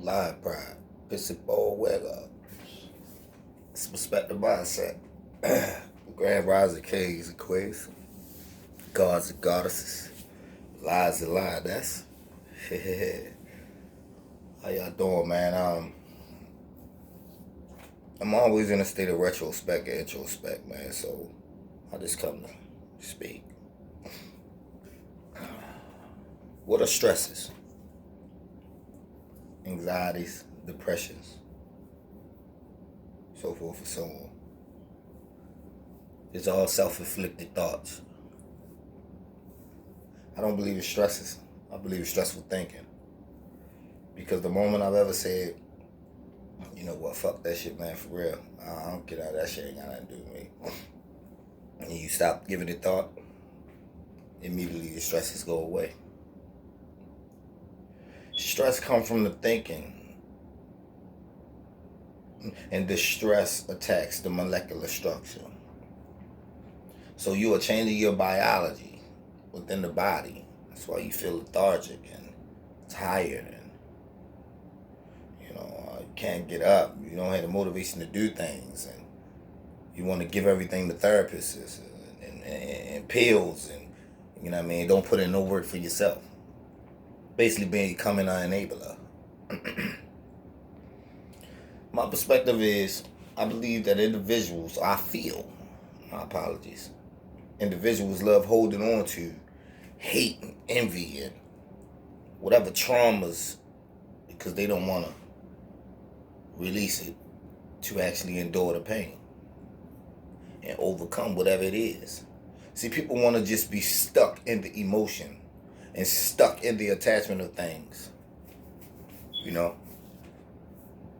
Lion Pride, Pissy Ball Weather. It's perspective mindset. Grand Rising Kings and Queens, gods and goddesses, lies and lioness. How y'all doing, man? I'm always in a state of retrospect and introspect, man. So I just come to speak. What are stresses? Anxieties, depressions, so forth and so on. It's all self-inflicted thoughts. I don't believe in stresses. I believe in stressful thinking. Because the moment I've ever said, you know what, fuck that shit, man, for real. I don't get out of that shit, ain't got nothing to do with me. And you stop giving it thought, immediately the stresses go away. Stress comes from the thinking, and the stress attacks the molecular structure. So you are changing your biology within the body. That's why you feel lethargic and tired, and you can't get up. You don't have the motivation to do things, and you want to give everything to therapists and pills, and you know what I mean. Don't put in no work for yourself. Basically, becoming an enabler. My perspective is, I believe that my apologies, individuals love holding on to hate and envy and whatever traumas because they don't want to release it to actually endure the pain and overcome whatever it is. See, people want to just be stuck in the emotion and stuck in the attachment of things. You know?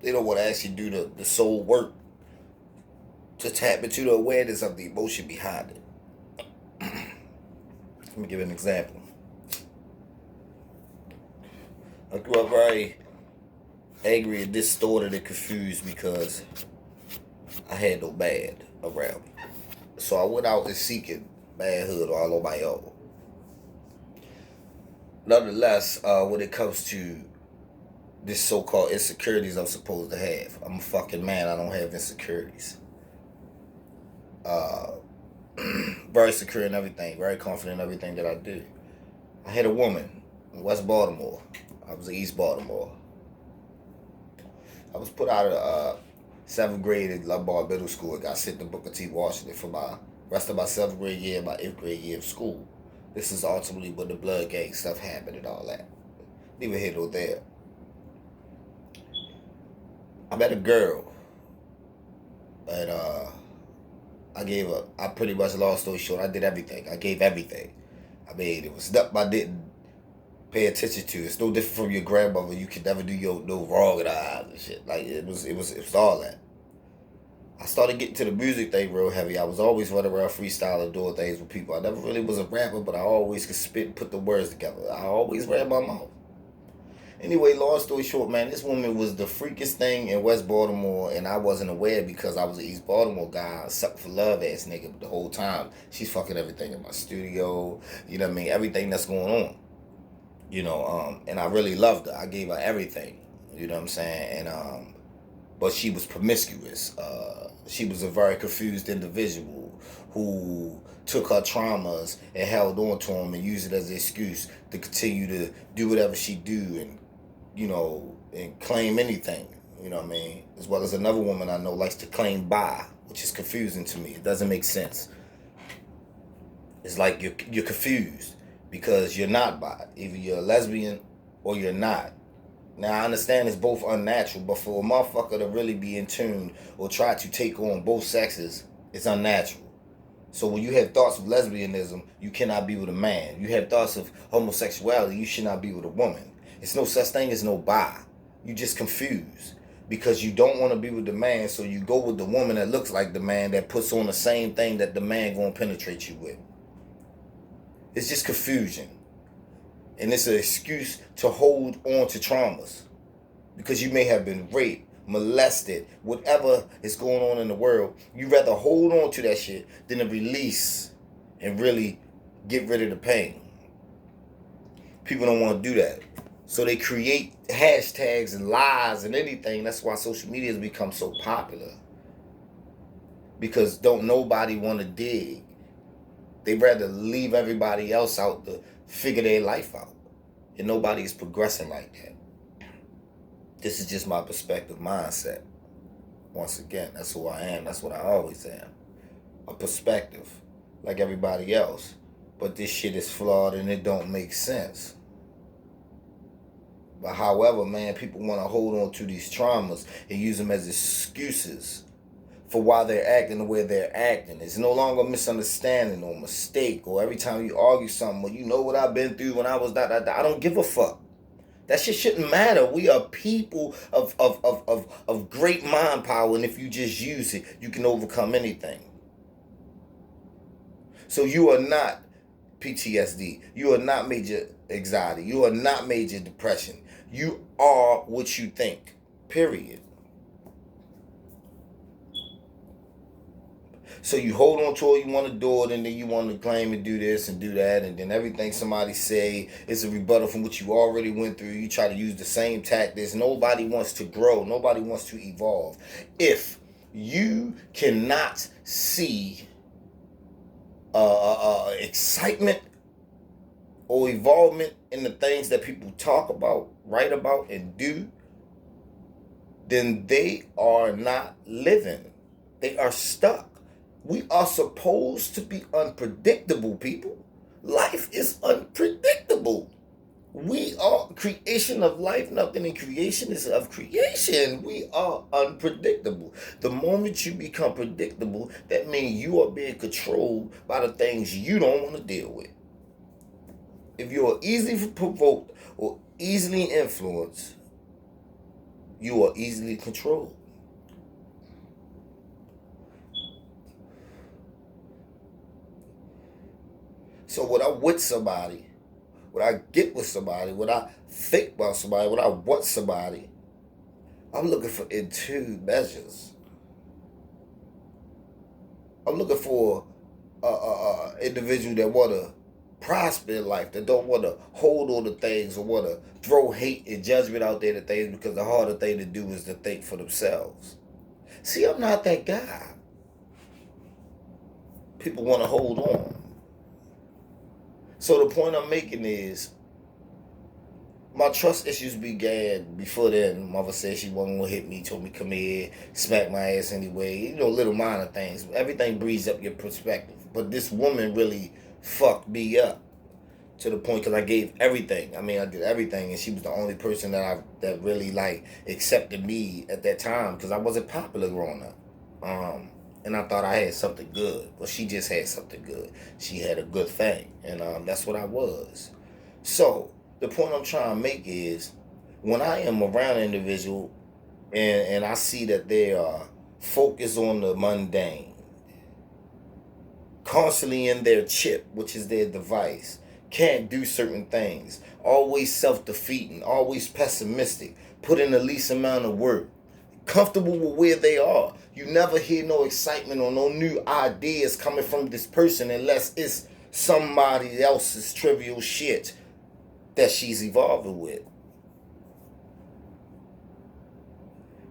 They don't want to actually do the soul work to tap into the awareness of the emotion behind it. Let me give an example. I grew up very angry and distorted and confused because I had no man around me. So I went out and seeking manhood all on my own. Nonetheless, when it comes to this so-called insecurities I'm supposed to have, I'm a fucking man, I don't have insecurities. Very secure in everything, very confident in everything that I do. I had a woman in West Baltimore. I was in East Baltimore. I was put out of 7th grade at Lombard Middle School and got sent to Booker T. Washington for my rest of my 7th grade year and my 8th grade year of school. This is ultimately when the blood gang stuff happened and all that. Neither here nor there. I met a girl, and I pretty much, long story short, I did everything. I gave everything. I mean, it was stuff I didn't pay attention to. It's no different from your grandmother. You can never do no wrong in her eyes and shit. Like, it was all that. I started getting to the music thing real heavy. I was always running around freestyling, doing things with people. I never really was a rapper, but I always could spit and put the words together. I always ran my mouth. Anyway, long story short, man, this woman was the freakiest thing in West Baltimore, and I wasn't aware because I was an East Baltimore guy, suck for love ass nigga the whole time. She's fucking everything in my studio, you know what I mean? Everything that's going on. And I really loved her. I gave her everything, you know what I'm saying? And but she was promiscuous. She was a very confused individual who took her traumas and held on to them and used it as an excuse to continue to do whatever she do and claim anything, you know what I mean? As well as another woman I know likes to claim bi, which is confusing to me. It doesn't make sense. It's like you're confused because you're not bi. Either you're a lesbian or you're not. Now, I understand it's both unnatural, but for a motherfucker to really be in tune or try to take on both sexes, it's unnatural. So when you have thoughts of lesbianism, you cannot be with a man. You have thoughts of homosexuality, you should not be with a woman. It's no such thing as no bi. You just confused because you don't want to be with the man, so you go with the woman that looks like the man that puts on the same thing that the man gonna penetrate you with. It's just confusion. And it's an excuse to hold on to traumas. Because you may have been raped, molested, whatever is going on in the world. You'd rather hold on to that shit than to release and really get rid of the pain. People don't want to do that. So they create hashtags and lies and anything. That's why social media has become so popular. Because don't nobody want to dig. They rather leave everybody else out to figure their life out. And nobody is progressing like that. This is just my perspective mindset. Once again, that's who I am. That's what I always am. A perspective, like everybody else. But this shit is flawed and it don't make sense. But however, man, people want to hold on to these traumas and use them as excuses for why they're acting the way they're acting. It's no longer misunderstanding or mistake, or every time you argue something, well, you know what I've been through when I was that. I don't give a fuck. That shit shouldn't matter. We are people of great mind power, and if you just use it, you can overcome anything. So you are not PTSD. You are not major anxiety. You are not major depression. You are what you think. Period. So you hold on to it, you want to do it, and then you want to claim and do this and do that, and then everything somebody say is a rebuttal from what you already went through. You try to use the same tactics. Nobody wants to grow. Nobody wants to evolve. If you cannot see excitement or evolvement in the things that people talk about, write about, and do, then they are not living. They are stuck. We are supposed to be unpredictable, people. Life is unpredictable. We are creation of life. Nothing in creation is of creation. We are unpredictable. The moment you become predictable, that means you are being controlled by the things you don't want to deal with. If you are easily provoked or easily influenced, you are easily controlled. So when I'm with somebody, when I get with somebody, when I think about somebody, when I want somebody, I'm looking for in two measures. I'm looking for a individual that want to prosper in life, that don't want to hold on to things or want to throw hate and judgment out there to things, because the harder thing to do is to think for themselves. See, I'm not that guy. People want to hold on. So the point I'm making is, my trust issues began before then. Mother said she wasn't gonna hit me, told me come here, smack my ass anyway. You know, little minor things. Everything breeds up your perspective. But this woman really fucked me up to the point, because I gave everything. I mean, I did everything, and she was the only person that really like accepted me at that time, because I wasn't popular growing up. And I thought I had something good. Well, she just had something good. She had a good thing, and that's what I was. So the point I'm trying to make is, when I am around an individual and I see that they are focused on the mundane, constantly in their chip, which is their device, can't do certain things, always self-defeating, always pessimistic, put in the least amount of work, comfortable with where they are. You never hear no excitement or no new ideas coming from this person unless it's somebody else's trivial shit that she's evolving with.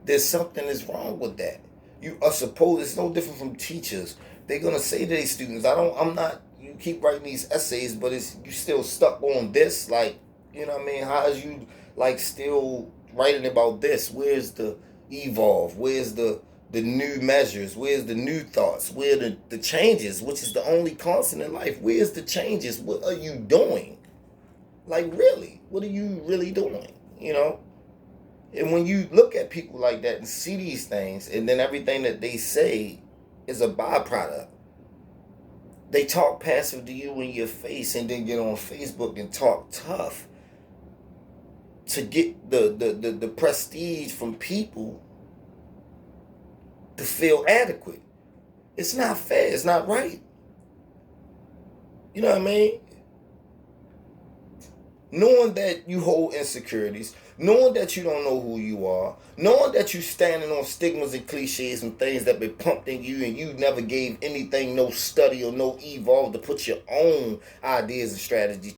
There's something that's wrong with that. You are supposed, it's no different from teachers. They're gonna say to their students, I'm not, you keep writing these essays, but it's, you still stuck on this, like, you know what I mean? How is you like still writing about this? Where's the evolve? Where's the new measures? Where's the new thoughts? Where the changes, which is the only constant in life? Where's the changes? What are you doing? Like, really, what are you really doing? You know? And when you look at people like that and see these things, and then everything that they say is a byproduct, they talk passive to you in your face and then get on Facebook and talk tough to get the prestige from people to feel adequate. It's not fair. It's not right. You know what I mean? Knowing that you hold insecurities, knowing that you don't know who you are, knowing that you standing on stigmas and cliches and things that been pumped in you, and you never gave anything, no study or no evolve to put your own ideas and strategies